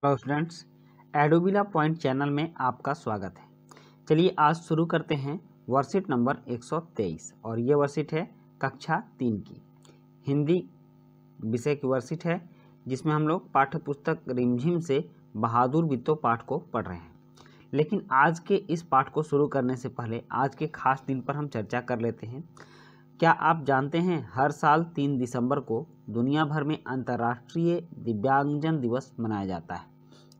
Hello students, एडोबिला point channel में आपका स्वागत है। चलिए आज शुरू करते हैं वर्कशीट नंबर 123 और ये वर्कशीट है कक्षा 3 की हिंदी विषय की वर्कशीट है, जिसमें हम लोग पाठ्य पुस्तक रिमझिम से बहादुर बित्तो पाठ को पढ़ रहे हैं। लेकिन आज के इस पाठ को शुरू करने से पहले आज के खास दिन पर हम चर्चा कर लेते हैं। क्या आप जानते हैं हर साल 3 दिसंबर को दुनिया भर में अंतर्राष्ट्रीय दिव्यांगजन दिवस मनाया जाता है।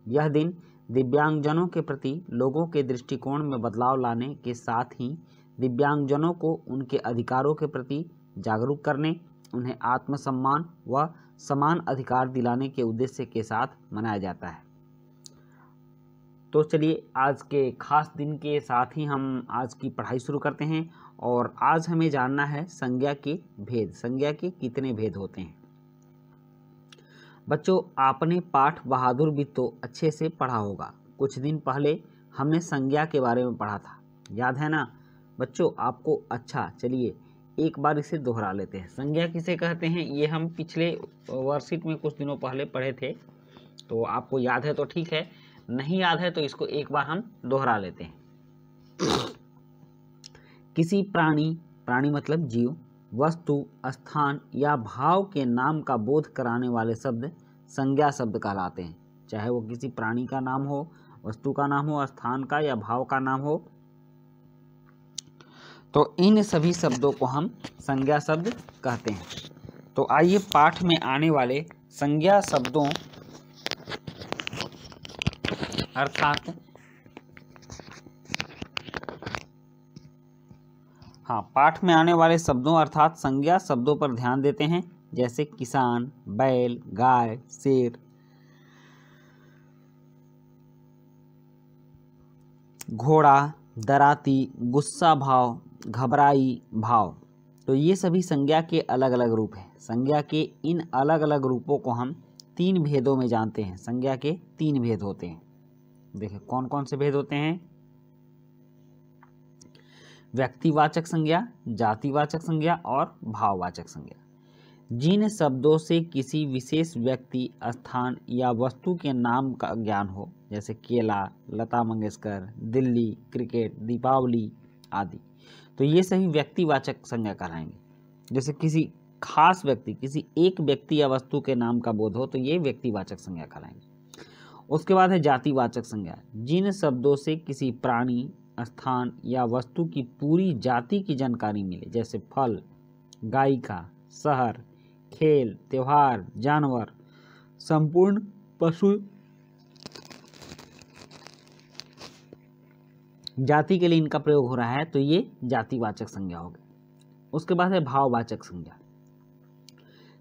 यह दिन दिव्यांगजनों के प्रति लोगों के दृष्टिकोण में बदलाव लाने के साथ ही दिव्यांगजनों को उनके अधिकारों के प्रति जागरूक करने, उन्हें आत्मसम्मान व समान अधिकार दिलाने के उद्देश्य के साथ मनाया जाता है। तो चलिए आज के खास दिन के साथ ही हम आज की पढ़ाई शुरू करते हैं और आज हमें जानना है संज्ञा के भेद। संज्ञा के कितने भेद होते हैं? बच्चों, आपने पाठ बहादुर बित्तो अच्छे से पढ़ा होगा। कुछ दिन पहले हमने संज्ञा के बारे में पढ़ा था, याद है ना बच्चों आपको? अच्छा, चलिए एक बार इसे दोहरा लेते हैं। संज्ञा किसे कहते हैं ये हम पिछले वर्कशीट में कुछ दिनों पहले पढ़े थे, तो आपको याद है तो ठीक है, नहीं याद है तो इसको एक बार हम दोहरा लेते हैं। किसी प्राणी मतलब जीव, वस्तु, स्थान या भाव के नाम का बोध कराने वाले शब्द संज्ञा शब्द कहलाते हैं। चाहे वो किसी प्राणी का नाम हो, वस्तु का नाम हो, स्थान का या भाव का नाम हो, तो इन सभी शब्दों को हम संज्ञा शब्द कहते हैं। तो आइए पाठ में आने वाले संज्ञा शब्दों अर्थात पाठ में आने वाले शब्दों अर्थात संज्ञा शब्दों पर ध्यान देते हैं, जैसे किसान, बैल, गाय, शेर, घोड़ा, दराती, गुस्सा भाव, घबराई भाव। तो ये सभी संज्ञा के अलग अलग रूप हैं। संज्ञा के इन अलग अलग रूपों को हम 3 भेदों में जानते हैं। संज्ञा के 3 भेद होते हैं। देखिए कौन कौन से भेद होते हैं? व्यक्तिवाचक संज्ञा, जातिवाचक संज्ञा और भाववाचक संज्ञा। जिन शब्दों से किसी विशेष व्यक्ति, स्थान या वस्तु के नाम का ज्ञान हो, जैसे केला, लता मंगेशकर, दिल्ली, क्रिकेट, दीपावली आदि, तो ये सभी व्यक्तिवाचक संज्ञा कहलाएंगे। जैसे किसी खास व्यक्ति, किसी एक व्यक्ति या वस्तु के नाम का बोध हो तो ये व्यक्तिवाचक संज्ञा कहलाएंगे। उसके बाद है जातिवाचक संज्ञा। जिन शब्दों से किसी प्राणी, स्थान या वस्तु की पूरी जाति की जानकारी मिले, जैसे फल, गायिका, शहर, खेल, त्योहार, जानवर, संपूर्ण पशु जाति के लिए इनका प्रयोग हो रहा है, तो ये जातिवाचक संज्ञा हो गई। उसके बाद है भाववाचक संज्ञा।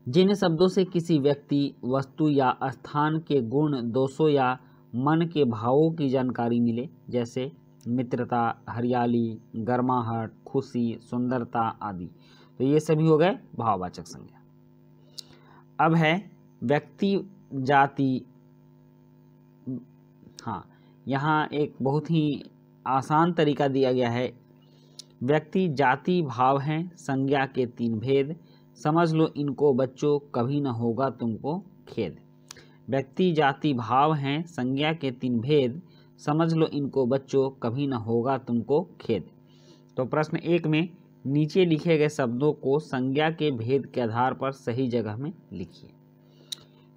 जिन शब्दों से किसी व्यक्ति, वस्तु या स्थान के गुण, दोषों या मन के भावों की जानकारी मिले, जैसे मित्रता, हरियाली, गर्माहट, खुशी, सुंदरता आदि, तो ये सभी हो गए भाववाचक संज्ञा। अब है व्यक्ति जाति। यहाँ एक बहुत ही आसान तरीका दिया गया है। व्यक्ति जाति भाव हैं संज्ञा के 3 भेद, समझ लो इनको बच्चों, कभी न होगा तुमको खेद। व्यक्ति जाति भाव हैं संज्ञा के 3 भेद, समझ लो इनको बच्चों, कभी न होगा तुमको खेद। तो प्रश्न 1 में नीचे लिखे गए शब्दों को संज्ञा के भेद के आधार पर सही जगह में लिखिए।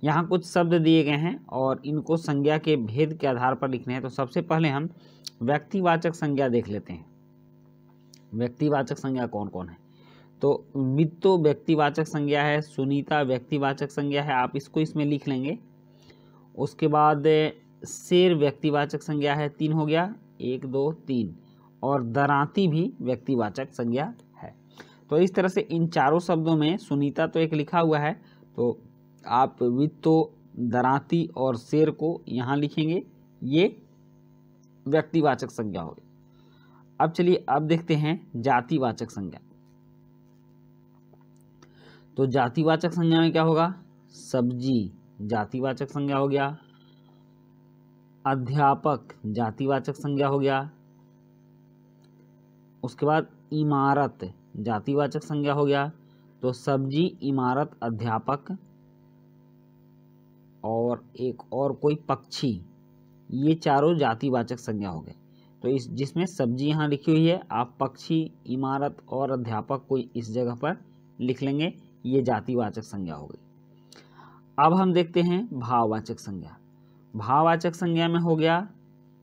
यहाँ कुछ शब्द दिए गए हैं और इनको संज्ञा के भेद के आधार पर लिखने हैं। तो सबसे पहले हम व्यक्तिवाचक संज्ञा देख लेते हैं। व्यक्तिवाचक संज्ञा कौन कौन है? तो बित्तो व्यक्तिवाचक संज्ञा है, सुनीता व्यक्तिवाचक संज्ञा है, आप इसको इसमें लिख लेंगे। उसके बाद शेर व्यक्तिवाचक संज्ञा है, 3 हो गया, 1 2 3, और दराती भी व्यक्तिवाचक संज्ञा है। तो इस तरह से इन चारों शब्दों में सुनीता तो एक लिखा हुआ है, तो आप बित्तो, दराती और शेर को यहाँ लिखेंगे, ये व्यक्तिवाचक संज्ञा होगी। अब चलिए अब देखते हैं जातिवाचक संज्ञा। तो जातिवाचक संज्ञा में क्या होगा? सब्जी जातिवाचक संज्ञा हो गया, अध्यापक जातिवाचक संज्ञा हो गया, उसके बाद इमारत जातिवाचक संज्ञा हो गया। तो सब्जी, इमारत, अध्यापक और और एक और कोई पक्षी, ये चारों जातिवाचक संज्ञा हो गए। तो इस जिसमें सब्जी यहाँ लिखी हुई है, आप पक्षी, इमारत और अध्यापक कोई इस जगह पर लिख लेंगे, ये जातिवाचक संज्ञा हो गई। अब हम देखते हैं भाववाचक संज्ञा। भाववाचक संज्ञा में हो गया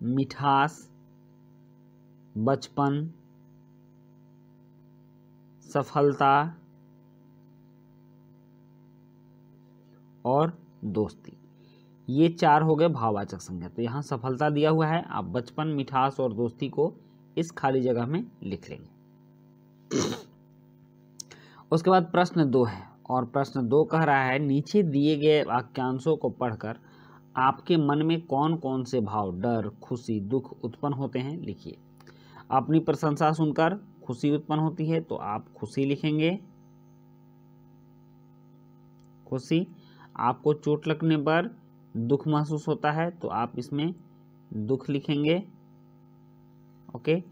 मिठास, बचपन, सफलता और दोस्ती, ये चार हो गए भाववाचक संज्ञा। तो यहाँ सफलता दिया हुआ है, आप बचपन, मिठास और दोस्ती को इस खाली जगह में लिख लेंगे। उसके बाद प्रश्न 2 है, और प्रश्न 2 कह रहा है नीचे दिए गए वाक्यांशों को पढ़कर आपके मन में कौन कौन से भाव डर, खुशी, दुख उत्पन्न होते हैं, लिखिए। अपनी प्रशंसा सुनकर खुशी उत्पन्न होती है तो आप खुशी लिखेंगे, खुशी। आपको चोट लगने पर दुख महसूस होता है तो आप इसमें दुख लिखेंगे, ओके।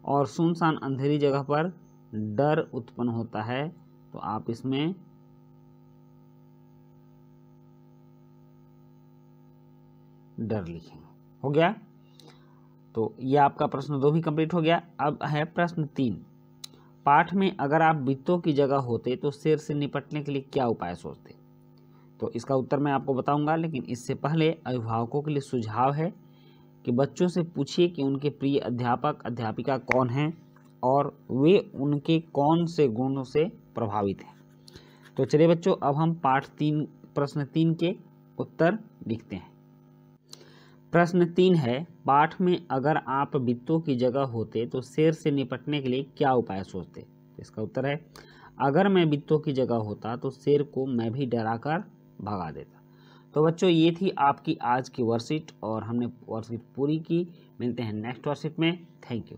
और सुनसान अंधेरी जगह पर डर उत्पन्न होता है तो आप इसमें डर लिखेंगे। हो गया, तो ये आपका प्रश्न 2 भी कंप्लीट हो गया। अब है प्रश्न 3। पाठ में अगर आप बित्तों की जगह होते तो शेर से निपटने के लिए क्या उपाय सोचते? तो इसका उत्तर मैं आपको बताऊंगा, लेकिन इससे पहले अभिभावकों के लिए सुझाव है कि बच्चों से पूछिए कि उनके प्रिय अध्यापक अध्यापिका कौन हैं और वे उनके कौन से गुणों से प्रभावित हैं। तो चलिए बच्चों, अब हम पाठ 3 प्रश्न 3 के उत्तर लिखते हैं। प्रश्न 3 है, पाठ में अगर आप बित्तों की जगह होते तो शेर से निपटने के लिए क्या उपाय सोचते? इसका उत्तर है, अगर मैं बित्तों की जगह होता तो शेर को मैं भी डराकर भगा देता। तो बच्चों, ये थी आपकी आज की वर्कशीट और हमने वर्कशीट पूरी की। मिलते हैं नेक्स्ट वर्कशीट में। Thank you.